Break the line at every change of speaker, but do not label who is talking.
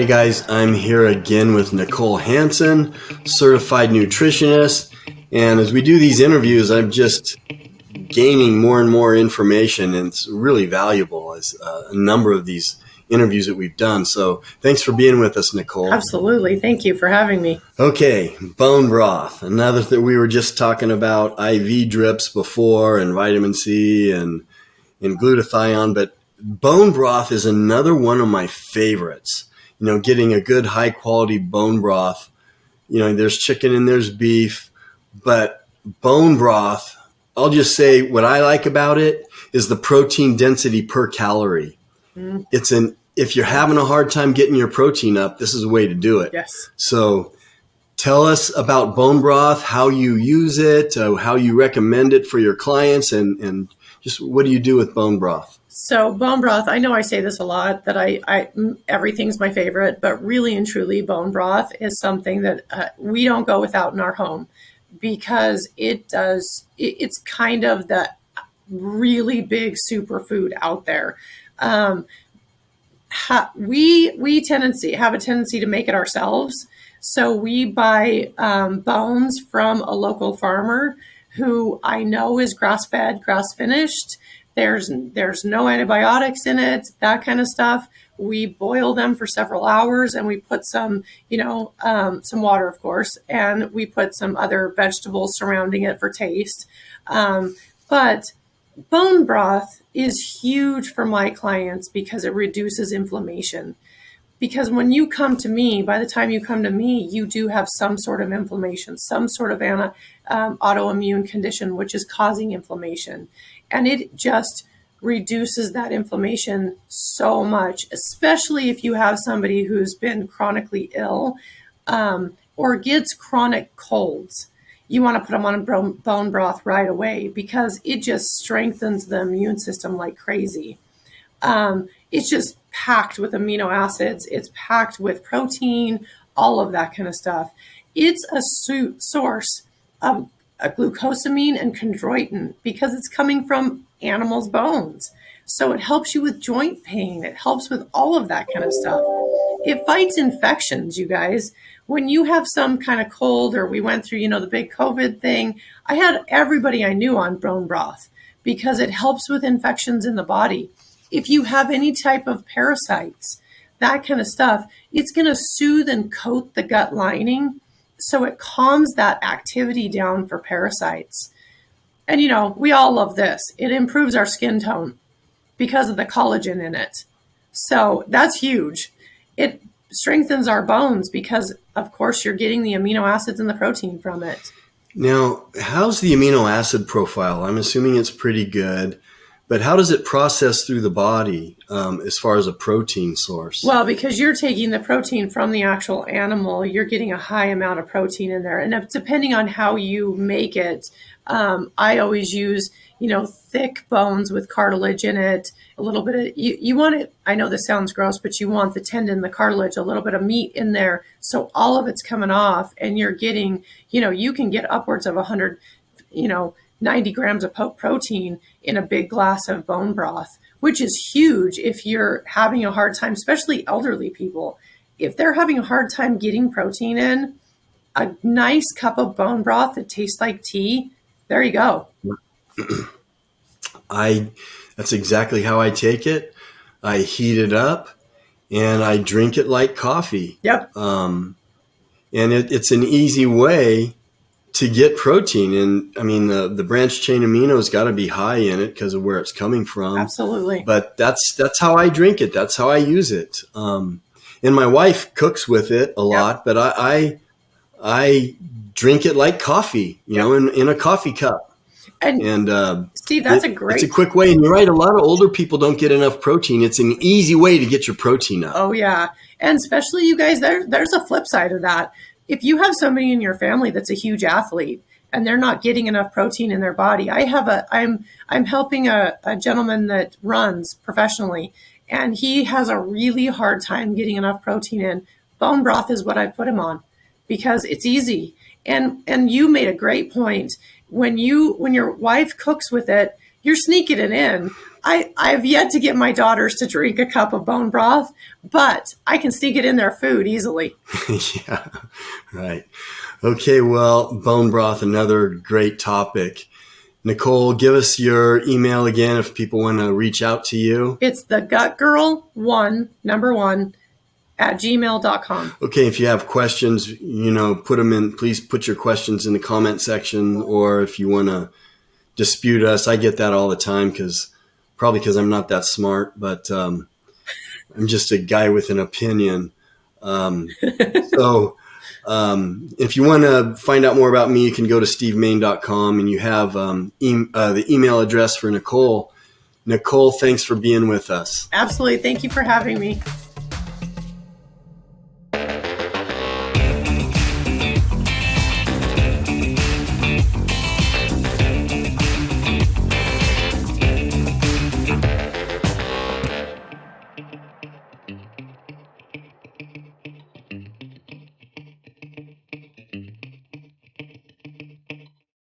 Hey guys, I'm here again with Nicole Hansen, certified nutritionist. And as we do these interviews, I'm just gaining more and more information, and it's really valuable as a number of these interviews that we've done. So thanks for being with us, Nicole.
Absolutely. Thank you for having me.
Okay, bone broth. Another thing, we were just talking about IV drips before and vitamin C and glutathione, but bone broth is another one of my favorites. You know, getting a good high quality bone broth, you know, there's chicken and there's beef, but bone broth, I'll just say what I like about it is the protein density per calorie. If you're having a hard time getting your protein up, this is a way to do it.
Yes.
So tell us about bone broth, how you use it, how you recommend it for your clients, and just what do you do with bone broth?
So bone broth, I know I say this a lot, that I everything's my favorite, but really and truly bone broth is something that we don't go without in our home, because it's kind of the really big superfood out there. We have a tendency to make it ourselves. So we buy bones from a local farmer who I know is grass-fed, grass-finished. There's no antibiotics in it, that kind of stuff. We boil them for several hours, and we put some water, of course, and we put some other vegetables surrounding it for taste. But bone broth is huge for my clients because it reduces inflammation. Because when you come to me, by the time you come to me, you do have some sort of inflammation, some sort of autoimmune condition, which is causing inflammation. And it just reduces that inflammation so much, especially if you have somebody who's been chronically ill or gets chronic colds. You want to put them on bone broth right away because it just strengthens the immune system like crazy. It's just packed with amino acids. It's packed with protein, all of that kind of stuff. It's a source of glucosamine and chondroitin because it's coming from animals' bones. So it helps you with joint pain. It helps with all of that kind of stuff. It fights infections, you guys. When you have some kind of cold, or we went through, the big COVID thing, I had everybody I knew on bone broth because it helps with infections in the body. If you have any type of parasites, that kind of stuff, it's going to soothe and coat the gut lining. So it calms that activity down for parasites. And, we all love this. It improves our skin tone because of the collagen in it. So that's huge. It strengthens our bones because, of course, you're getting the amino acids and the protein from it.
Now, how's the amino acid profile? I'm assuming it's pretty good. But how does it process through the body as far as a protein source?
Well, because you're taking the protein from the actual animal, you're getting a high amount of protein in there. And depending on how you make it, I always use, thick bones with cartilage in it, a little bit of, you want it, I know this sounds gross, but you want the tendon, the cartilage, a little bit of meat in there. So all of it's coming off and you're getting, you can get upwards of 100, 90 grams of protein in a big glass of bone broth, which is huge if you're having a hard time, especially elderly people. If they're having a hard time getting protein in, a nice cup of bone broth that tastes like tea, there you go.
That's exactly how I take it. I heat it up and I drink it like coffee.
Yep.
And it's an easy way to get protein. And I mean, the branched chain amino's got to be high in it because of where it's coming from.
Absolutely.
But that's how I drink it. That's how I use it. And my wife cooks with it a lot, but I drink it like coffee, in a coffee cup.
And Steve, that's
it's a quick way. And you're right. A lot of older people don't get enough protein. It's an easy way to get your protein up.
Oh yeah. And especially you guys, there's a flip side of that. If you have somebody in your family that's a huge athlete and they're not getting enough protein in their body, I'm helping a gentleman that runs professionally, and he has a really hard time getting enough protein in. Bone broth is what I put him on because it's easy. And you made a great point. When your wife cooks with it, you're sneaking it in. I've yet to get my daughters to drink a cup of bone broth, but I can sneak it in their food easily.
Yeah, right. Okay, well, bone broth, another great topic. Nicole, give us your email again if people want to reach out to you.
It's thegutgirl1, number 1, at gmail.com.
Okay, if you have questions, put them in. Please put your questions in the comment section, or if you want to dispute us, I get that all the time probably because I'm not that smart, but I'm just a guy with an opinion. So if you want to find out more about me, you can go to stevemain.com, and you have the email address for Nicole. Nicole, thanks for being with us.
Absolutely. Thank you for having me.